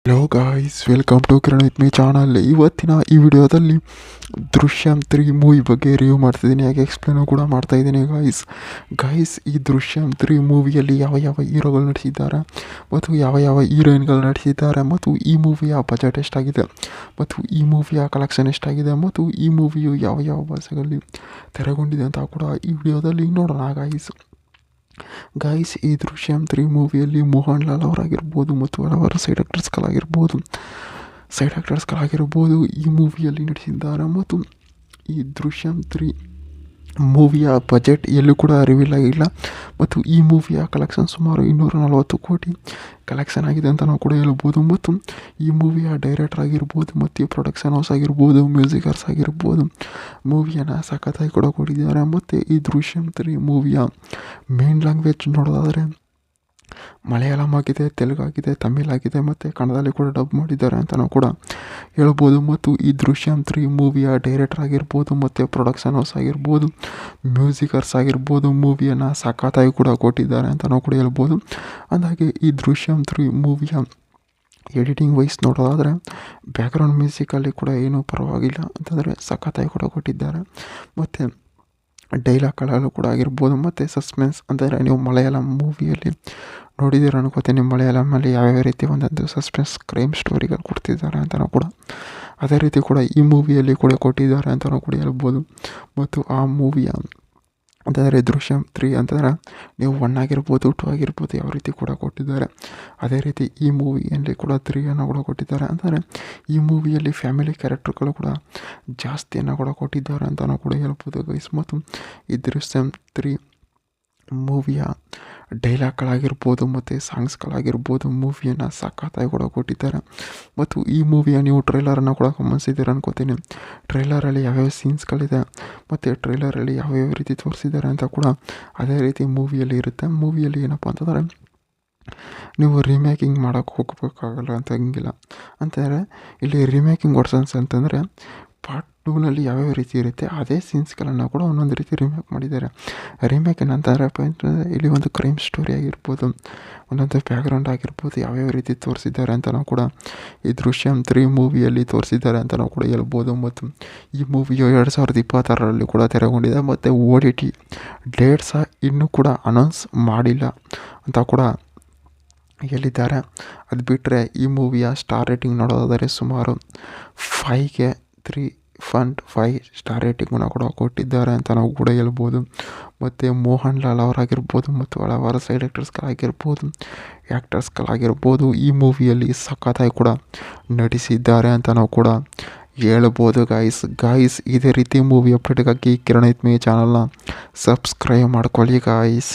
Hello guys, welcome to Kiran with me channel. ಇವತ್ತಿನ ಈ ವಿಡಿಯೋದಲ್ಲಿ ದೃಶ್ಯಂ 3 ಮೂವಿ ಬಗ್ಗೆ ರಿವ್ಯೂ ಮಾಡ್ತಿದ್ದೀನಿ, ಹಾಗೆ ಎಕ್ಸ್ಪ್ಲೇನು ಕೂಡ ಮಾಡ್ತಾ ಇದ್ದೀನಿ. ಗಾಯ್ಸ್ ಈ ದೃಶ್ಯಂ 3 ಮೂವಿಯಲ್ಲಿ ಯಾವ ಯಾವ ಹೀರೋಗಳು ನಟಿಸಿದ್ದಾರೆ ಮತ್ತು ಯಾವ ಯಾವ ಹೀರೋಯಿನ್ಗಳು ನಟಿಸಿದ್ದಾರೆ ಮತ್ತು ಈ ಮೂವಿಯ ಬಜೆಟ್ ಎಷ್ಟಾಗಿದೆ ಮತ್ತು ಈ ಮೂವಿಯ ಕಲೆಕ್ಷನ್ ಎಷ್ಟಾಗಿದೆ ಮತ್ತು ಈ ಮೂವಿಯು ಯಾವ ಯಾವ ಭಾಷೆಗಳಲ್ಲಿ ತೆರೆಗೊಂಡಿದೆ ಅಂತ ಕೂಡ ಈ ವಿಡಿಯೋದಲ್ಲಿ ನೋಡೋಣ. ಗಾಯ್ಸ್ ಈ ದೃಶ್ಯಂ 3 ಮೂವಿಯಲ್ಲಿ ಮೋಹನ್ ಲಾಲ್ ಅವರಾಗಿರ್ಬೋದು ಮತ್ತು ಹಲವಾರು ಸೈಡ್ ಆ್ಯಕ್ಟರ್ಸ್ಗಳಾಗಿರ್ಬೋದು ಈ ಮೂವಿಯಲ್ಲಿ ನಟಿಸಿದ್ದಾರೆ. ಮತ್ತು ಈ ದೃಶ್ಯಂ 3 ಮೂವಿಯ ಬಜೆಟ್ ಎಲ್ಲೂ ಕೂಡ ರಿವೀಲ್ ಆಗಿಲ್ಲ ಮತ್ತು ಈ ಮೂವಿಯ ಕಲೆಕ್ಷನ್ ಸುಮಾರು 240 ಕೋಟಿ ಕಲೆಕ್ಷನ್ ಆಗಿದೆ ಅಂತ ನಾವು ಕೂಡ ಹೇಳ್ಬೋದು. ಮತ್ತು ಈ ಮೂವಿಯ ಡೈರೆಕ್ಟರ್ ಆಗಿರ್ಬೋದು ಮತ್ತು ಪ್ರೊಡಕ್ಷನ್ ಹೌಸ್ ಆಗಿರ್ಬೋದು, ಮ್ಯೂಸಿಕರ್ಸ್ ಆಗಿರ್ಬೋದು ಮೂವಿಯನ್ನು ಸಖತ್ತಾಗಿ ಕೂಡ ಕೊಟ್ಟಿದ್ದಾರೆ. ಮತ್ತು ಈ ದೃಶ್ಯಂ 3 ಮೂವಿಯ ಮೇನ್ ಲ್ಯಾಂಗ್ವೇಜ್ ನೋಡೋದಾದರೆ ಮಲಯಾಳಂ ಆಗಿದೆ, ತೆಲುಗು ಆಗಿದೆ, ತಮಿಳ್ ಆಗಿದೆ ಮತ್ತು ಕನ್ನಡದಲ್ಲಿ ಕೂಡ ಡಬ್ ಮಾಡಿದ್ದಾರೆ ಅಂತ ನಾವು ಕೂಡ ಹೇಳ್ಬೋದು. ಮತ್ತು ಈ ದೃಶ್ಯಂ 3 ಮೂವಿಯ ಡೈರೆಕ್ಟರ್ ಆಗಿರ್ಬೋದು ಮತ್ತು ಪ್ರೊಡಕ್ಷನ್ ಹೌಸ್ ಆಗಿರ್ಬೋದು, ಮ್ಯೂಸಿಕರ್ಸ್ ಆಗಿರ್ಬೋದು ಮೂವಿಯನ್ನು ಸಖತ್ತಾಗಿ ಕೂಡ ಕೊಟ್ಟಿದ್ದಾರೆ ಅಂತ ನಾವು ಕೂಡ ಹೇಳ್ಬೋದು. ಅಂದಾಗೆ ಈ ದೃಶ್ಯಂ 3 ಮೂವಿಯ ಎಡಿಟಿಂಗ್ ವೈಸ್ ನೋಡೋದಾದರೆ ಬ್ಯಾಕ್ಗ್ರೌಂಡ್ ಮ್ಯೂಸಿಕಲ್ಲಿ ಕೂಡ ಏನೂ ಪರವಾಗಿಲ್ಲ ಅಂತಂದರೆ ಸಖತ್ತಾಗಿ ಕೂಡ ಕೊಟ್ಟಿದ್ದಾರೆ. ಮತ್ತು ಡೈಲಾಗ್ಗಳಲ್ಲೂ ಕೂಡ ಆಗಿರ್ಬೋದು ಮತ್ತು ಸಸ್ಪೆನ್ಸ್ ಅಂತಂದರೆ ನೀವು ಮಲಯಾಳಂ ಮೂವಿಯಲ್ಲಿ ನೋಡಿದ್ದೀರ ಅನ್ಕೋತೀನಿ. ಮಲಯಾಳಮಲ್ಲಿ ಯಾವ್ಯಾವ ರೀತಿ ಒಂದೊಂದು ಸಸ್ಪೆನ್ಸ್ ಕ್ರೈಮ್ ಸ್ಟೋರಿಗಳು ಕೊಡ್ತಿದ್ದಾರೆ ಅಂತಲೂ ಕೂಡ ಅದೇ ರೀತಿ ಕೂಡ ಈ ಮೂವಿಯಲ್ಲಿ ಕೂಡ ಕೊಟ್ಟಿದ್ದಾರೆ ಅಂತಲೂ ಕೂಡ ಹೇಳ್ಬೋದು. ಮತ್ತು ಆ ಮೂವಿಯ ಅಂತಂದರೆ ದೃಶ್ಯಂ 3 ಅಂತಂದರೆ ನೀವು 1 ಆಗಿರ್ಬೋದು 2 ಆಗಿರ್ಬೋದು ಯಾವ ರೀತಿ ಕೂಡ ಕೊಟ್ಟಿದ್ದಾರೆ, ಅದೇ ರೀತಿ ಈ ಮೂವಿಯಲ್ಲಿ ಕೂಡ 3 ಕೂಡ ಕೊಟ್ಟಿದ್ದಾರೆ. ಅಂತಂದರೆ ಈ ಮೂವಿಯಲ್ಲಿ ಫ್ಯಾಮಿಲಿ ಕ್ಯಾರೆಕ್ಟರ್ಗಳು ಕೂಡ ಜಾಸ್ತಿಯನ್ನು ಕೂಡ ಕೊಟ್ಟಿದ್ದಾರೆ ಅಂತಲೂ ಕೂಡ ಹೇಳ್ಬೋದು ಗೈಸ್. ಮತ್ತು ಈ ದೃಶ್ಯಂ 3 ಮೂವಿಯ ಡೈಲಾಗ್ಗಳಾಗಿರ್ಬೋದು ಮತ್ತು ಸಾಂಗ್ಸ್ಗಳಾಗಿರ್ಬೋದು ಮೂವಿಯನ್ನು ಸಖತ್ತಾಗಿ ಕೂಡ ಕೊಟ್ಟಿದ್ದಾರೆ. ಮತ್ತು ಈ ಮೂವಿಯ ನೀವು ಟ್ರೈಲರನ್ನು ಕೂಡ ಗಮನಿಸಿದ್ದೀರ ಅನ್ಕೋತೀನಿ. ಟ್ರೈಲರಲ್ಲಿ ಯಾವ್ಯಾವ ಸೀನ್ಸ್ಗಳಿದೆ ಮತ್ತು ಟ್ರೈಲರಲ್ಲಿ ಯಾವ್ಯಾವ ರೀತಿ ತೋರಿಸಿದ್ದಾರೆ ಅಂತ ಕೂಡ ಅದೇ ರೀತಿ ಮೂವಿಯಲ್ಲಿ ಇರುತ್ತೆ. ಮೂವಿಯಲ್ಲಿ ಏನಪ್ಪ ಅಂತಂದರೆ ನೀವು ರೀಮೇಕಿಂಗ್ ಮಾಡೋಕ್ಕೆ ಹೋಗಬೇಕಾಗಲ್ಲ ಅಂತ ಹಂಗಿಲ್ಲ. ಅಂತಂದರೆ ಇಲ್ಲಿ ರೀಮೇಕಿಂಗ್ ವರ್ಷನ್ಸ್ ಅಂತಂದರೆ ಪಾರ್ಟ್ 2ನಲ್ಲಿ ಯಾವ್ಯಾವ ರೀತಿ ಇರುತ್ತೆ ಅದೇ ಸೀನ್ಸ್ಗಳನ್ನು ಕೂಡ ಒಂದೊಂದು ರೀತಿ ರೀಮೇಕ್ ಮಾಡಿದ್ದಾರೆ. ರೀಮೇಕ್ ಏನಂತಂದರೆ ಇಲ್ಲಿ ಒಂದು ಕ್ರೈಮ್ ಸ್ಟೋರಿ ಆಗಿರ್ಬೋದು, ಒಂದೊಂದು ಬ್ಯಾಕ್ಗ್ರೌಂಡ್ ಆಗಿರ್ಬೋದು ಯಾವ್ಯಾವ ರೀತಿ ತೋರಿಸಿದ್ದಾರೆ ಅಂತ ನಾವು ಕೂಡ ಈ ದೃಶ್ಯಂ 3 ಮೂವಿಯಲ್ಲಿ ತೋರಿಸಿದ್ದಾರೆ ಅಂತ ನಾವು ಕೂಡ ಹೇಳ್ಬೋದು. ಮತ್ತು ಈ ಮೂವಿಯು 2026ರಲ್ಲಿ ಕೂಡ ತೆರೆಗೊಂಡಿದೆ ಮತ್ತು OTT ಡೇಟ್ ಸಹ ಇನ್ನೂ ಕೂಡ ಅನೌನ್ಸ್ ಮಾಡಿಲ್ಲ ಅಂತ ಕೂಡ ಹೇಳಿದ್ದಾರೆ. ಅದು ಬಿಟ್ಟರೆ ಈ ಮೂವಿಯ ಸ್ಟಾರ್ ರೇಟಿಂಗ್ ನೋಡೋದಾದರೆ ಸುಮಾರು 5ಗೆ 3.5 ಸ್ಟಾರ್ ರೇಟಿಂಗನ್ನು ಕೂಡ ಕೊಟ್ಟಿದ್ದಾರೆ ಅಂತ ನಾವು ಕೂಡ ಹೇಳ್ಬೋದು. ಮತ್ತು ಮೋಹನ್ ಲಾಲ್ ಅವರಾಗಿರ್ಬೋದು ಮತ್ತು ಹಲವಾರು ಸೈಡ್ ಆ್ಯಕ್ಟರ್ಸ್ಗಳಾಗಿರ್ಬೋದು ಈ ಮೂವಿಯಲ್ಲಿ ಸಖತ್ತಾಗಿ ಕೂಡ ನಟಿಸಿದ್ದಾರೆ ಅಂತ ನಾವು ಕೂಡ ಹೇಳ್ಬೋದು ಗಾಯ್ಸ್. ಇದೇ ರೀತಿ ಮೂವಿ ಅಪ್ಡೇಟ್ಗಾಗಿ ಕಿರಣ್ ವಿತ್ ಮೀ ಚಾನಲ್ನ ಸಬ್ಸ್ಕ್ರೈಬ್ ಮಾಡ್ಕೊಳ್ಳಿ ಗಾಯ್ಸ್.